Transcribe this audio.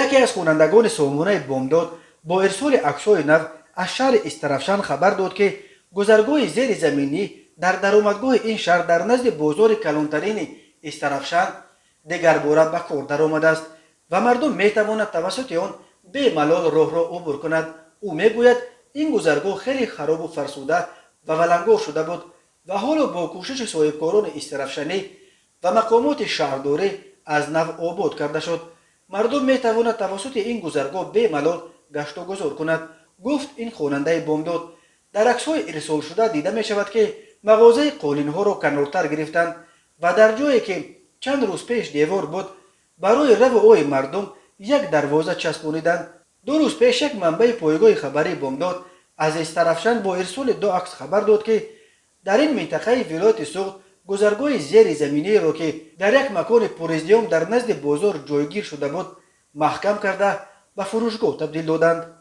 یکی از خوانندگان سامانه بامداد با ارسال عکس‌های نو از شهر استرافشان خبر داد که گذرگاه زیر زمینی در درآمدگاه این شهر در نزد بازار کلانترین استرافشان دیگر باره به کار درآمده است و مردم میتواند توسط آن به ملال راه را عبور کند. او میگوید این گذرگاه خیلی خراب و فرسوده و ولنگار شده بود و حالا با کوشش صاحبکاران استرافشانی و مقامات شهرداری از نو آباد کرده شد. مردم میتواند توسط این گذرگاه به ملال گشت و گذار کند، گفت این خواننده بامداد. در عکس‌های ارسال شده دیده می شود که مغازه قالین‌ها را کنارتر گرفتند و در جایی که چند روز پیش دیوار بود برای رو آی مردم یک دروازه چسبانیدند. 2 روز پیش یک منبع پایگاه خبری بامداد از استرافشان با ارسال 2 عکس خبر داد که در این منطقه ولایت سوخت گذرگاه زیر زمینی را که در یک مکان پرازدحام در نزد بازار جایگیر شده بود محکم کرده به فروشگاه تبدیل دادند.